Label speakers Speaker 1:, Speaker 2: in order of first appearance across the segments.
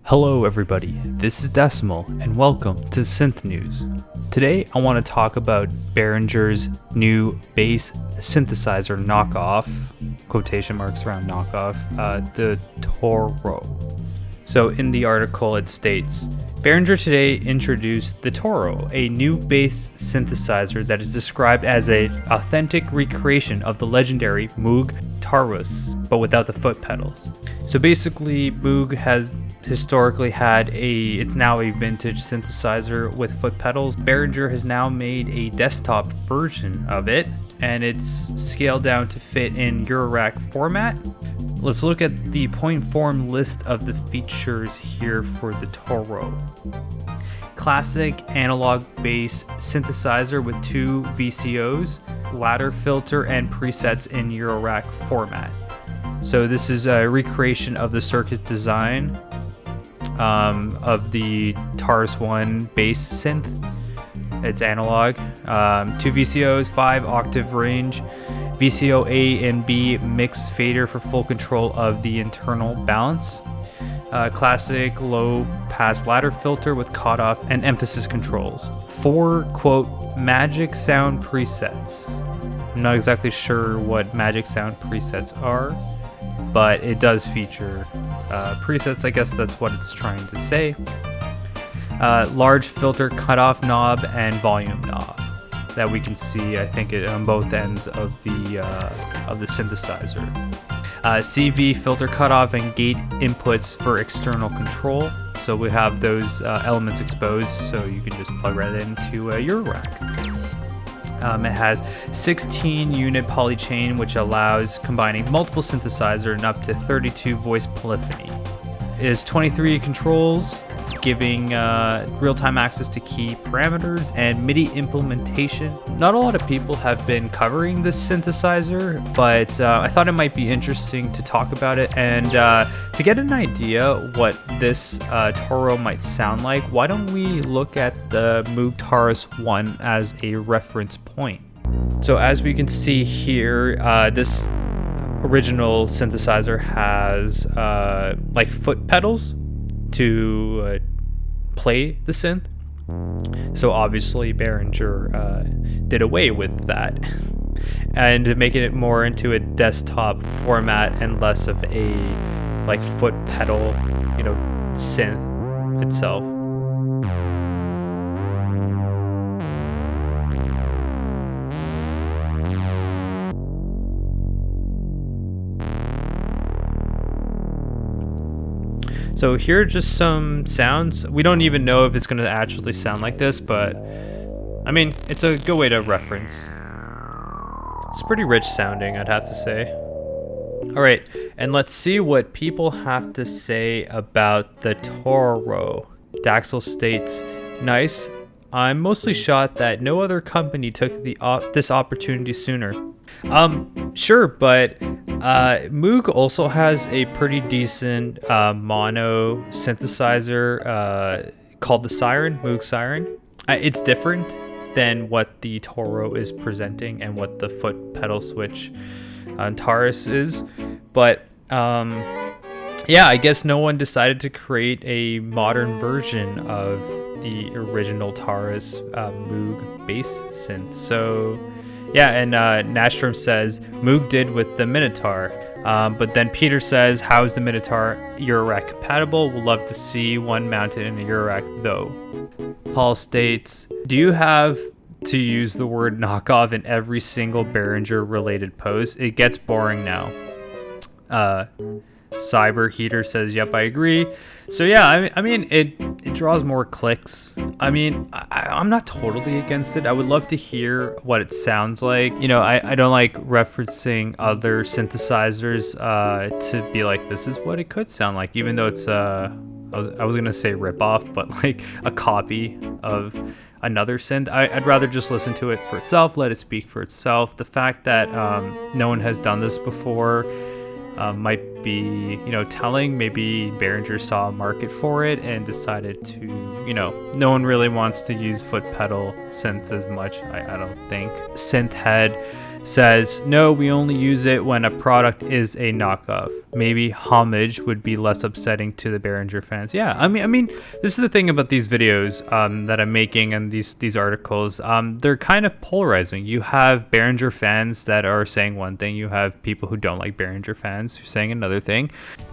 Speaker 1: Hello everybody, this is Decimal and welcome to Synth News. Today I want to talk about Behringer's new bass synthesizer knockoff, quotation marks around knockoff, the Toro. So in the article it states, Behringer today introduced the Toro, a new bass synthesizer that is described as an authentic recreation of the legendary Moog Taurus, but without the foot pedals. So basically Moog has historically had it's now a vintage synthesizer with foot pedals. Behringer has now made a desktop version of it, and it's scaled down to fit in Eurorack format. Let's look at the point form list of the features here for the Toro. Classic analog bass synthesizer with two VCOs, ladder filter, and presets in Eurorack format. So this is a recreation of the circuit design of the Taurus 1 bass synth. It's analog, 2 VCOs, 5 octave range, VCO A and B mix fader for full control of the internal balance, classic low pass ladder filter with cutoff and emphasis controls, 4 quote magic sound presets. I'm not exactly sure what magic sound presets are, but it does feature presets. I guess that's what it's trying to say. Large filter cutoff knob and volume knob that we can see, I think, on both ends of the synthesizer. CV filter cutoff and gate inputs for external control. So we have those elements exposed, so you can just plug right into your rack. It has 16 unit polychain, which allows combining multiple synthesizer and up to 32 voice polyphony. It has 23 controls, giving real-time access to key parameters and MIDI implementation. Not a lot of people have been covering this synthesizer, but I thought it might be interesting to talk about it and to get an idea what this Toro might sound like. Why don't we look at the Moog Taurus 1 as a reference point? So as we can see here, this original synthesizer has like foot pedals to play the synth. So obviously Behringer did away with that and making it more into a desktop format and less of a like foot pedal, synth itself. So here are just some sounds. We don't even know if it's going to actually sound like this, but I mean, it's a good way to reference. It's pretty rich sounding, I'd have to say. All right, and let's see what people have to say about the Toro. Daxel states, nice. I'm mostly shocked that no other company took this opportunity sooner. Sure, but Moog also has a pretty decent mono synthesizer called the Siren, Moog Siren. It's different than what the Toro is presenting and what the foot pedal switch on Taurus is, but yeah, I guess no one decided to create a modern version of the original Taurus Moog bass synth. So yeah, and Nastrom says Moog did with the Minotaur, but then Peter says, how's the Minotaur Eurorack compatible? We'll love to see one mounted in a Eurorack though. Paul states, do you have to use the word knockoff in every single Behringer related post? It gets boring now. Cyber Heater says, yep, I agree. So yeah, I mean, it draws more clicks. I mean, I'm not totally against it. I would love to hear what it sounds like. I don't like referencing other synthesizers to be like, this is what it could sound like, even though it's I was gonna say rip off, but like a copy of another synth. I'd rather just listen to it for itself, let it speak for itself. The fact that no one has done this before might be, telling. Maybe Behringer saw a market for it and decided to, no one really wants to use foot pedal synths as much, I don't think. Synth had says, no, we only use it when a product is a knockoff. Maybe homage would be less upsetting to the Behringer fans. Yeah, I mean, this is the thing about these videos that I'm making and these articles. They're kind of polarizing. You have Behringer fans that are saying one thing. You have people who don't like Behringer fans who are saying another thing.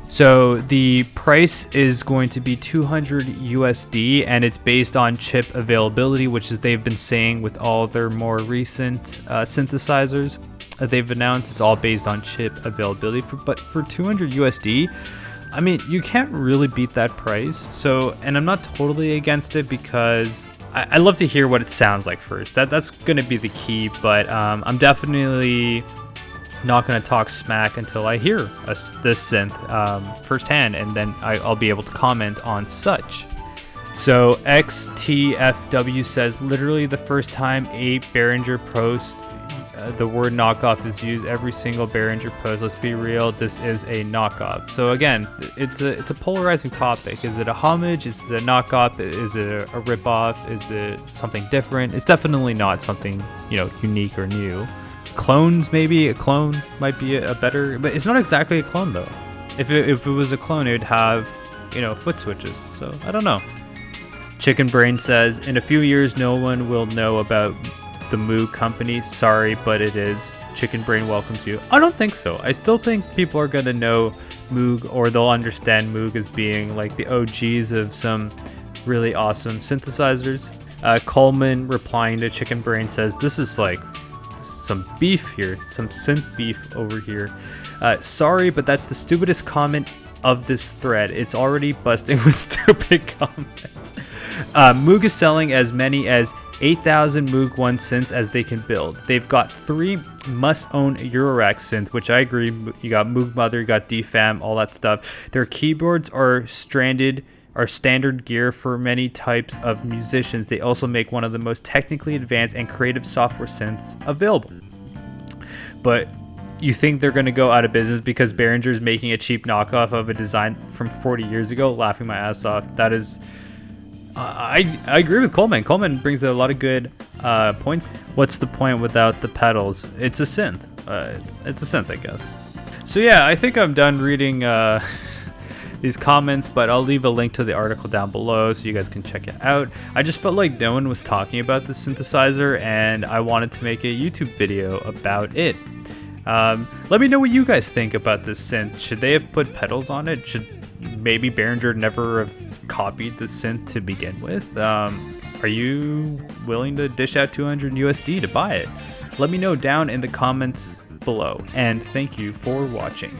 Speaker 1: So the price is going to be 200 USD, and it's based on chip availability, which is they've been saying with all their more recent synthesizers that they've announced. It's all based on chip availability. But for 200 USD, I mean, you can't really beat that price. So, and I'm not totally against it because I love to hear what it sounds like first. That's going to be the key. But I'm definitely not going to talk smack until I hear this synth firsthand, and then I'll be able to comment on such. So XTFW says, literally the first time a Behringer post, the word knockoff is used. Every single Behringer post, let's be real, this is a knockoff. So again, it's a polarizing topic. Is it a homage? Is it a knockoff? Is it a ripoff? Is it something different? It's definitely not something, unique or new. Clones, maybe a clone might be a better, but it's not exactly a clone though. If it was a clone, it would have foot switches. So I don't know. Chicken Brain says, in a few years no one will know about the Moog company. Sorry, but it is. Chicken Brain welcomes you. I don't think so. I still think people are gonna know Moog, or they'll understand Moog as being like the OGs of some really awesome synthesizers. Coleman replying to Chicken Brain says, this is like some beef here, some synth beef over here. Sorry, but that's the stupidest comment of this thread. It's already busting with stupid comments. Moog is selling as many as 8,000 Moog 1 synths as they can build. They've got 3 must-own Eurorack synth, which I agree. You got Moog Mother, you got DFAM, all that stuff. Their keyboards are standard gear for many types of musicians. They also make one of the most technically advanced and creative software synths available. But you think they're going to go out of business because Behringer's making a cheap knockoff of a design from 40 years ago? Laughing my ass off. That is... I agree with Coleman. Coleman brings a lot of good points. What's the point without the pedals? It's a synth. It's a synth, I guess. So yeah, I think I'm done reading these comments, but I'll leave a link to the article down below so you guys can check it out. I just felt like no one was talking about the synthesizer, and I wanted to make a YouTube video about it. Let me know what you guys think about this synth. Should they have put pedals on it? Should maybe Behringer never have copied the synth to begin with? Are you willing to dish out 200 USD to buy it? Let me know down in the comments below, and thank you for watching.